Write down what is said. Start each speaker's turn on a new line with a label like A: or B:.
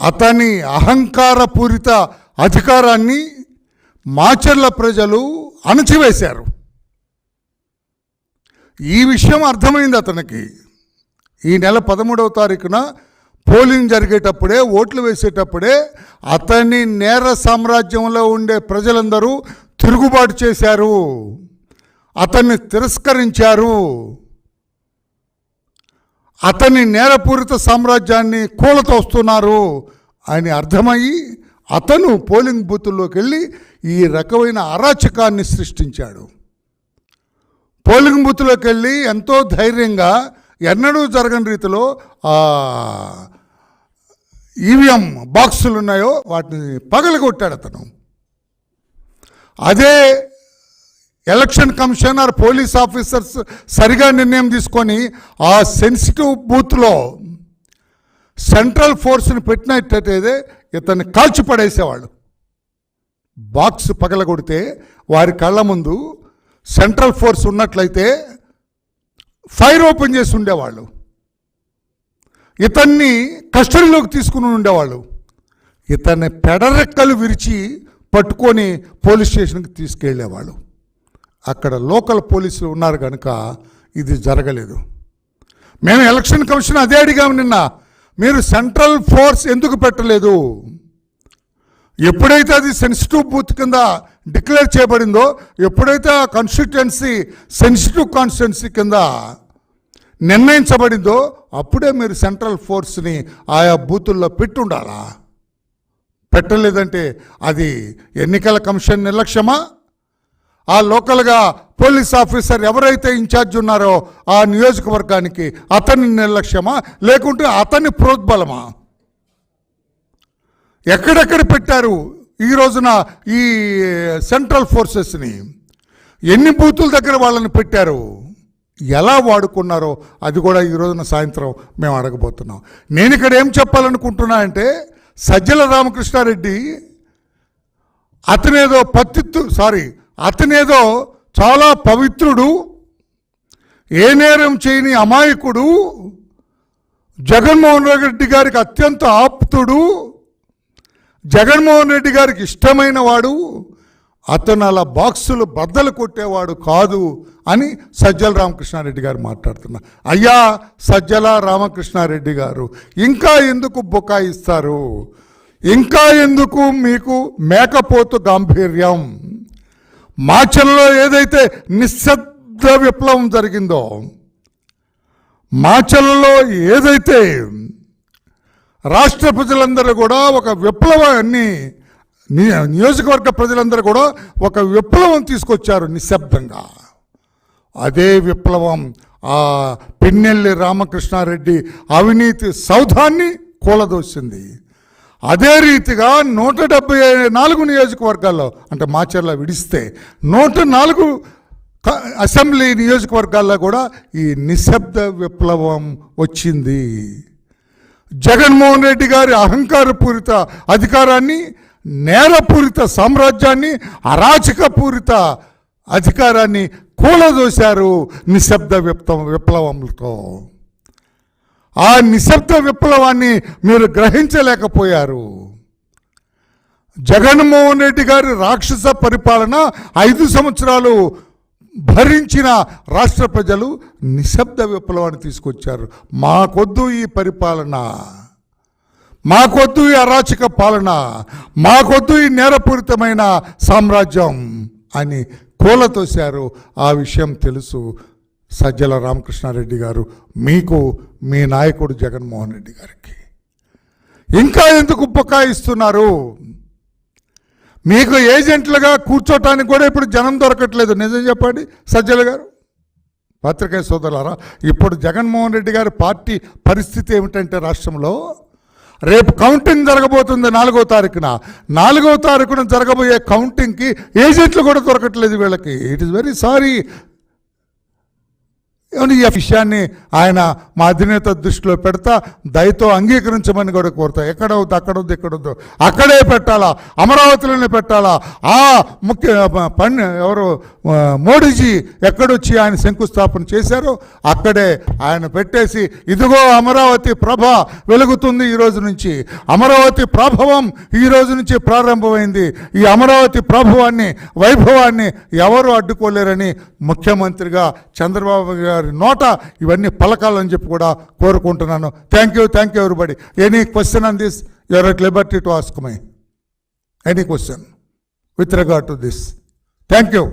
A: అతని అహంకారపూరిత అధికారాన్ని మాచర్ల ప్రజలు అణచివేశారు. ఈ విషయం అర్థమైంది అతనికి. ఈ నెల 13వ తారీఖున పోలింగ్ జరిగేటప్పుడే, ఓట్లు వేసేటప్పుడే అతని నేర సామ్రాజ్యంలో ఉండే ప్రజలందరూ తిరుగుబాటు చేశారు, అతన్ని తిరస్కరించారు, అతని నేరపూరిత సామ్రాజ్యాన్ని కూలతోస్తున్నారు అని అర్థమయ్యి అతను పోలింగ్ బూతుల్లోకి వెళ్ళి ఈ రకమైన అరాచకాన్ని సృష్టించాడు. పోలింగ్ బూత్లోకి వెళ్ళి ఎంతో ధైర్యంగా, ఎన్నడూ జరగని రీతిలో ఈవీఎం బాక్సులు ఉన్నాయో వాటిని పగలగొట్టాడు అతను. అదే ఎలక్షన్ కమిషనర్, పోలీస్ ఆఫీసర్స్ సరిగా నిర్ణయం తీసుకొని ఆ సెన్సిటివ్ బూత్లో సెంట్రల్ ఫోర్స్ని పెట్టినట్టయితే ఇతన్ని కాల్చిపడేసేవాళ్ళు. బాక్స్ పగలగొడితే వారి కళ్ళ ముందు సెంట్రల్ ఫోర్స్ ఉన్నట్లయితే ఫైర్ ఓపెన్ చేసి ఉండేవాళ్ళు, ఇతన్ని కస్టడీలోకి తీసుకుని ఉండేవాళ్ళు. ఇతన్ని పెడరెక్కలు విరిచి పట్టుకొని పోలీస్ స్టేషన్కి తీసుకెళ్ళేవాళ్ళు. అక్కడ లోకల్ పోలీసులు ఉన్నారు కనుక ఇది జరగలేదు. మేము ఎలక్షన్ కమిషన్ అదే అడిగాము నిన్న, మీరు సెంట్రల్ ఫోర్స్ ఎందుకు పెట్టలేదు? ఎప్పుడైతే అది సెన్సిటివ్ బూత్ కింద డిక్లేర్ చేయబడిందో, ఎప్పుడైతే ఆ కాన్స్టిట్యుయెన్సీ సెన్సిటివ్ కాన్స్టిట్యుయెన్సీ కింద నిర్ణయించబడిందో అప్పుడే మీరు సెంట్రల్ ఫోర్స్ని ఆయా బూతుల్లో పెట్టుండాలా? పెట్టలేదంటే అది ఎన్నికల కమిషన్ నిర్లక్ష్యమా? ఆ లోకల్గా పోలీస్ ఆఫీసర్ ఎవరైతే ఇన్ఛార్జ్ ఉన్నారో ఆ నియోజకవర్గానికి అతని నిర్లక్ష్యమా, లేకుంటే అతని ప్రోద్బలమా? ఎక్కడెక్కడ పెట్టారు ఈ రోజున ఈ సెంట్రల్ ఫోర్సెస్ని? ఎన్ని బూతుల దగ్గర వాళ్ళని పెట్టారు? ఎలా వాడుకున్నారో అది కూడా ఈ రోజున సాయంత్రం మేము అడగబోతున్నాం. నేను ఇక్కడ ఏం చెప్పాలనుకుంటున్నా అంటే, సజ్జల రామకృష్ణారెడ్డి అతనేదో చాలా పవిత్రుడు, ఏ నేరం చేయని అమాయకుడు, జగన్మోహన్ రెడ్డి గారికి అత్యంత ఆప్తుడు, జగన్మోహన్ రెడ్డి గారికి ఇష్టమైన వాడు, అతను అలా బాక్సులు బద్దలు కొట్టేవాడు కాదు అని సజ్జల రామకృష్ణారెడ్డి గారు మాట్లాడుతున్నారు. అయ్యా సజ్జల రామకృష్ణారెడ్డి గారు, ఇంకా ఎందుకు బుకాయిస్తారు? ఇంకా ఎందుకు మీకు మేకపోతు గాంభీర్యం? మాచర్లలో ఏదైతే నిశ్శబ్ద విప్లవం జరిగిందో, మాచర్లలో ఏదైతే రాష్ట్ర ప్రజలందరూ కూడా ఒక విప్లవాన్ని, నియోజకవర్గ ప్రజలందరూ కూడా ఒక విప్లవం తీసుకొచ్చారు నిశ్శబ్దంగా. అదే విప్లవం ఆ పిన్నెల్లి రామకృష్ణారెడ్డి అవినీతి సౌధాన్ని కూలదోసింది. అదే రీతిగా 174 నియోజకవర్గాల్లో, అంటే మాచర్ల విడిస్తే 104 అసెంబ్లీ నియోజకవర్గాల్లో కూడా ఈ నిశ్శబ్ద విప్లవం వచ్చింది. జగన్మోహన్ రెడ్డి గారి అహంకారపూరిత అధికారాన్ని, నేరపూరిత సామ్రాజ్యాన్ని, అరాచకపూరిత అధికారాన్ని కూలదోశారు నిశ్శబ్ద విప్లవంతో. ఆ నిశ్శబ్ద విప్లవాన్ని మీరు గ్రహించలేకపోయారు. జగన్మోహన్ రెడ్డి గారి రాక్షస పరిపాలన 5 సంవత్సరాలు భరించిన రాష్ట్ర ప్రజలు నిశ్శబ్ద విప్లవాన్ని తీసుకొచ్చారు. మాకొద్దు ఈ పరిపాలన, మాకొద్దు ఈ అరాచక పాలన, మాకొద్దు ఈ నేరపూరితమైన సామ్రాజ్యం అని కూలతోశారు. ఆ విషయం తెలుసు సజ్జల రామకృష్ణారెడ్డి గారు మీకు, మీ నాయకుడు జగన్మోహన్ రెడ్డి గారికి. ఇంకా ఎందుకు బుకాయిస్తున్నారు? మీకు ఏజెంట్లుగా కూర్చోటానికి కూడా ఇప్పుడు జనం దొరకట్లేదు. నిజం చెప్పండి సజ్జల గారు, పత్రికా సోదరులారా. ఇప్పుడు జగన్మోహన్ రెడ్డి గారి పార్టీ పరిస్థితి ఏమిటంటే, రాష్ట్రంలో రేపు కౌంటింగ్ జరగబోతుంది 4వ తారీఖున. 4వ తారీఖున జరగబోయే కౌంటింగ్కి ఏజెంట్లు కూడా దొరకట్లేదు వీళ్ళకి. It is very sorry. ఈ విషయాన్ని ఆయన మా అధినేత దృష్టిలో పెడతా దయతో అంగీకరించమని కూడా కోరుతా. ఎక్కడవుద్దు అక్కడొద్దు అక్కడే పెట్టాలా, అమరావతిలోనే పెట్టాలా. ఆ ముఖ్య ఎవరు మోడీజీ ఎక్కడొచ్చి ఆయన శంకుస్థాపన చేశారో అక్కడే ఆయన పెట్టేసి ఇదిగో అమరావతి ప్రభ వెలుగుతుంది ఈ రోజు నుంచి, అమరావతి ప్రభావం ఈ రోజు నుంచి ప్రారంభమైంది, ఈ అమరావతి ప్రభావాన్ని వైభవాన్ని ఎవరు అడ్డుకోలేరని ముఖ్యమంత్రిగా చంద్రబాబు గారి నోట ఇవన్నీ పలకాలని చెప్పి కూడా కోరుకుంటున్నాను. Thank you everybody. Any question on this, you are at liberty to ask my any question with regard to this. Thank you.